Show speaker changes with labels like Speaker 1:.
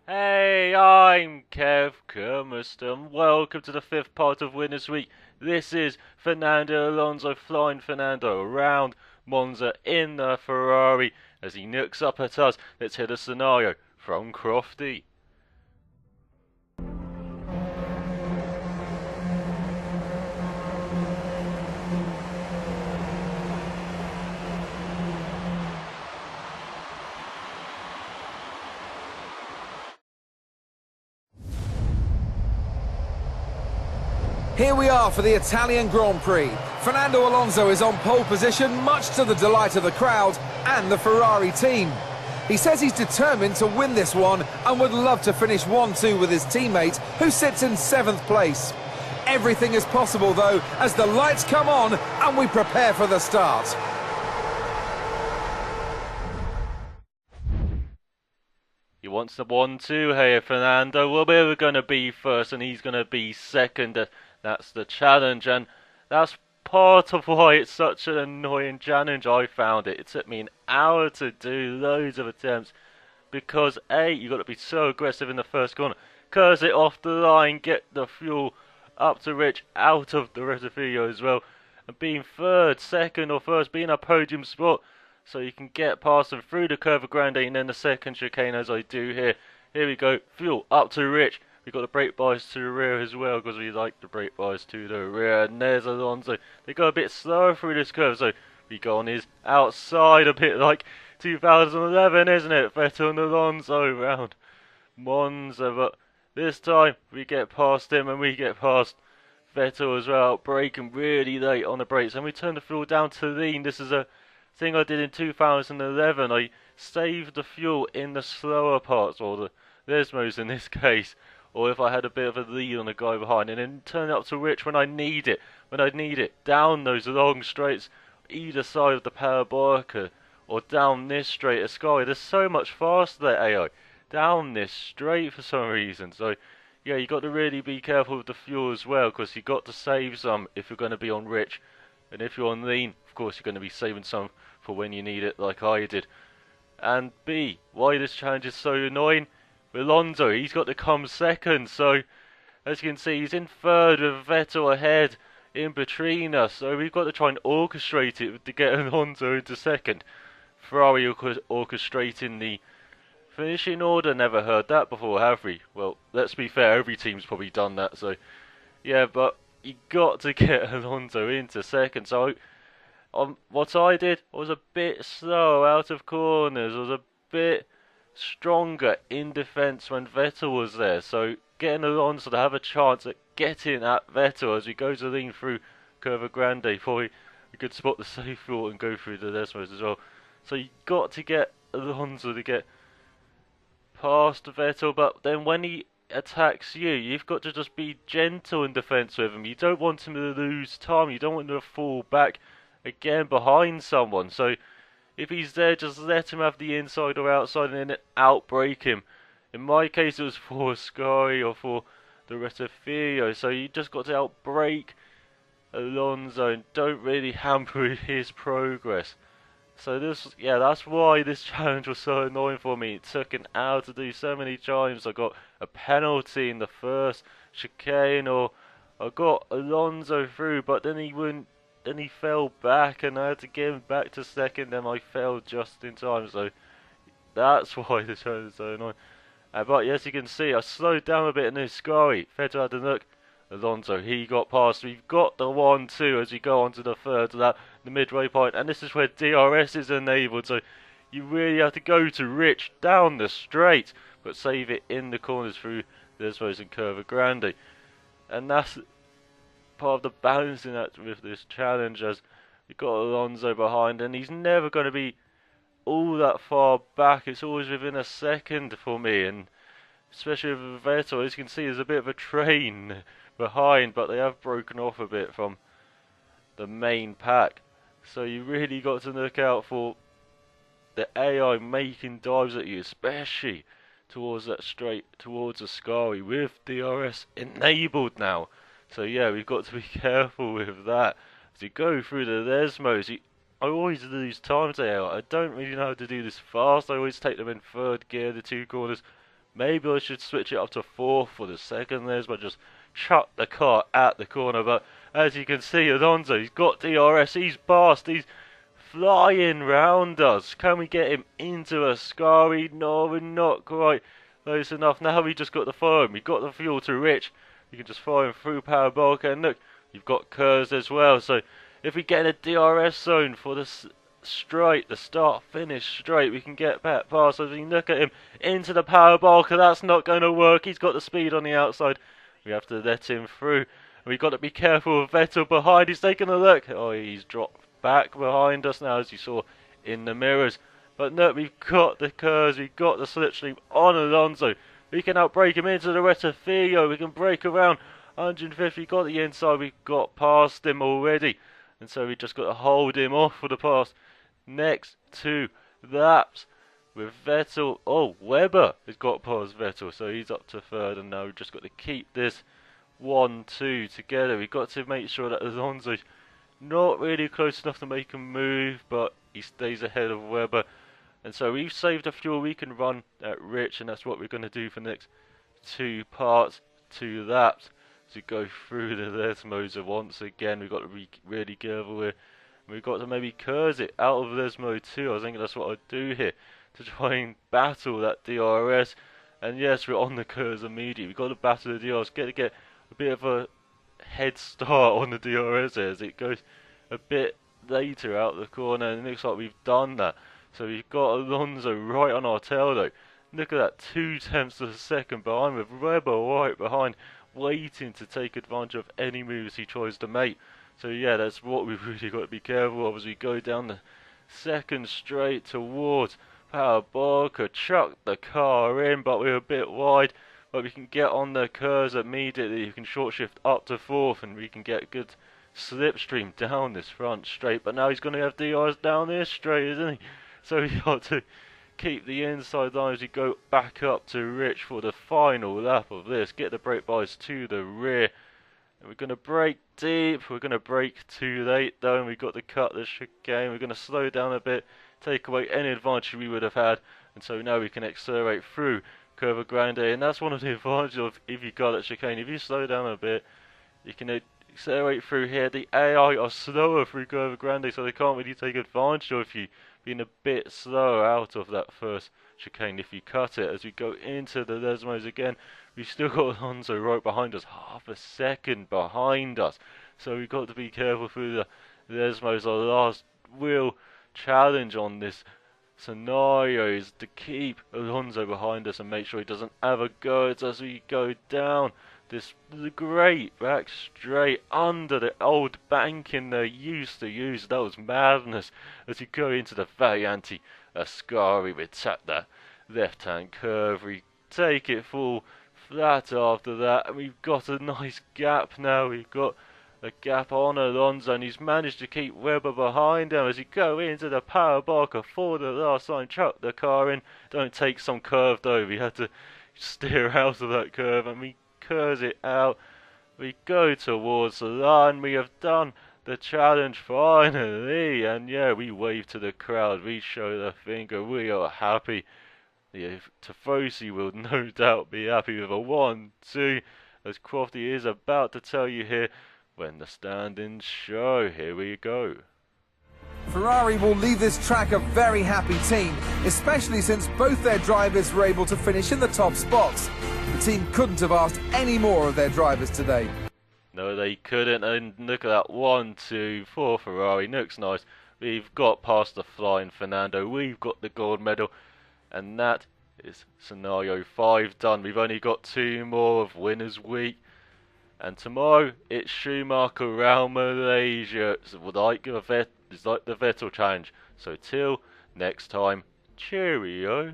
Speaker 1: Hey, I'm Kev Kermiston. Welcome to the fifth part of Winners Week. This is Fernando Alonso flying Fernando around Monza in the Ferrari as he nooks up at us. Let's hear the scenario from Crofty.
Speaker 2: Here we are for the Italian Grand Prix. Fernando Alonso is on pole position, much to the delight of the crowd and the Ferrari team. He says he's determined to win this one and would love to finish 1-2 with his teammate, who sits in 7th place. Everything is possible, though, as the lights come on and we prepare for the start.
Speaker 1: He wants the 1-2 here, Fernando. Well, we're going to be first and he's going to be second. That's the challenge, and that's part of why it's such an annoying challenge. I found it. It took me an hour to do loads of attempts because A, you got to be so aggressive in the first corner, curse it off the line, get the fuel up to Rich, out of the reservoir as well, and being third, second, or first, being a podium spot, so you can get past them through the Curva Grande and then the second chicane as I do here. Here we go, fuel up to Rich. We've got the brake bias to the rear as well because we like the brake bias to the rear. And there's Alonso. They go a bit slower through this curve, so we go on his outside a bit like 2011, isn't it? Vettel and Alonso round Monza, but this time we get past him and we get past Vettel as well, braking really late on the brakes, and we turn the fuel down to lean. This is a thing I did in 2011. I saved the fuel in the slower parts, or the Lesmos in this case, or if I had a bit of a lead on the guy behind, and then turn it up to Rich when I need it. When I need it, down those long straights, either side of the parabolica, or down this straight at Sky. There's so much faster there, AI. Down this straight for some reason. So, yeah, you got to really be careful with the fuel as well, because you got to save some if you're going to be on Rich. And if you're on lean, of course, you're going to be saving some for when you need it, like I did. And B, why this challenge is so annoying? Alonso, he's got to come second, so as you can see, he's in third with Vettel ahead in between us, so we've got to try and orchestrate it to get Alonso into second. Ferrari orchestrating the finishing order, never heard that before, have we? Well, let's be fair, every team's probably done that, so yeah, but you got to get Alonso into second, so what I did was a bit slow out of corners, was a bit stronger in defence when Vettel was there. So getting Alonso to have a chance at getting at Vettel as we go to lean through Curva Grande before we could spot the safe fuel and go through the Desmos as well. So you got to get Alonso to get past Vettel, but then when he attacks you, you've got to just be gentle in defence with him. You don't want him to lose time. You don't want him to fall back again behind someone. So if he's there, just let him have the inside or outside and then outbrake him. In my case, it was for Sky or for the Rettifio, so you just got to outbrake Alonso and don't really hamper his progress. So yeah, that's why this challenge was so annoying for me. It took an hour to do so many times. I got a penalty in the first chicane, or I got Alonso through, but then he wouldn't. Then he fell back, and I had to get him back to second, and I fell just in time. So that's why the challenge is so annoying. But yes, you can see I slowed down a bit in this Sky. Vettel had a look. Alonso, he got past. We've got the 1-2 as we go on to the third, the midway point, and this is where DRS is enabled. So you really have to go to Rich down the straight, but save it in the corners through Desmos and Curva Grande, and that's part of the balancing act with this challenge, as you've got Alonso behind, and he's never going to be all that far back. It's always within a second for me, and especially with Vettel, as you can see, there's a bit of a train behind, but they have broken off a bit from the main pack. So you really got to look out for the AI making dives at you, especially towards that straight, towards the Sky with DRS enabled now. So yeah, we've got to be careful with that. As you go through the Lesmos, I always lose time to AI. I don't really know how to do this fast. I always take them in third gear, the two corners, Maybe I should switch it up to fourth for the second res, but just chuck the car at the corner. But as you can see, Alonso, he's got DRS, he's fast, he's flying round us. Can we get him into a Scari? No, we're not quite close enough. Now we just got the foam. We've got the fuel to Rich. You can just fire him through Parabolica, and look, you've got curves as well. So if we get in a DRS zone for the straight, the start-finish straight, we can get back past. As we look at him into the Parabolica, that's not going to work. He's got the speed on the outside. We have to let him through. We've got to be careful of Vettel behind. He's taking a look. Oh, he's dropped back behind us now, as you saw in the mirrors. But look, we've got the curves, we've got the slipstream on Alonso. We can outbrake him into the Rettifio. We can break around 150. Got the inside, we've got past him already. And so we just got to hold him off for the pass. Next 2 laps with Vettel. Oh, Webber has got past Vettel, so he's up to third. And now we've just got to keep this 1-2 together. We've got to make sure that Alonso's not really close enough to make him move, but he stays ahead of Webber. And so we've saved the fuel. We can run at Rich, and that's what we're going to do for the next 2 parts, 2 laps. To go through the Lesmos once again. We've got to be really careful here. We've got to maybe curse it out of Lesmo too. I think that's what I'd do here, to try and battle that DRS. And yes, we're on the curves immediately. We've got to battle the DRS, get a bit of a head start on the DRS as it goes a bit later out the corner, and it looks like we've done that. So we've got Alonso right on our tail though. Look at that, 2 tenths of a second behind, with Webber right behind, waiting to take advantage of any moves he tries to make. So yeah, that's what we've really got to be careful of as we go down the second straight towards Parabolica. Chuck the car in, but we're a bit wide. But we can get on the curves immediately. You can short shift up to fourth, and we can get good slipstream down this front straight. But now he's going to have DRS down this straight, isn't he? So we got to keep the inside line as we go back up to Rich for the final lap of this. Get the brake bias to the rear. And we're going to brake deep. We're going to brake too late though, and we've got to cut the chicane. We're going to slow down a bit, take away any advantage we would have had. And so now we can accelerate through Curva Grande. And that's one of the advantages of if you got that chicane. If you slow down a bit, you can accelerate through here. The AI are slower through Curva Grande, so they can't really take advantage of you being a bit slower out of that first chicane if you cut it. As we go into the Lesmos again, we've still got Alonso right behind us, half a second behind us. So we've got to be careful through the Lesmos. Our last real challenge on this scenario is to keep Alonso behind us and make sure he doesn't have a go as we go down this great back straight under the old banking they used to use. That was madness. As you go into the Variante Ascari, we tap that left hand curve, we take it full flat after that, and we've got a nice gap now. We've got a gap on Alonso, and he's managed to keep Webber behind him as you go into the Parabolica for the last time. Chuck the car in. Don't take some curve though. We had to steer out of that curve, and we curves it out. We go towards the line. We have done the challenge finally, and yeah, we wave to the crowd. We show the finger. We are happy. The Tifosi will no doubt be happy with a 1-2, as Crofty is about to tell you here when the standings show. Here we go.
Speaker 2: Ferrari will leave this track a very happy team, especially since both their drivers were able to finish in the top spots. The team couldn't have asked any more of their drivers today.
Speaker 1: No, they couldn't, and look at that 1-2 for Ferrari. Looks nice. We've got past the flying Fernando. We've got the gold medal, and that is scenario 5 done. We've only got 2 more of Winners Week. And tomorrow, it's Schumacher around Malaysia. It's like the Vettel Challenge. So till next time, cheerio.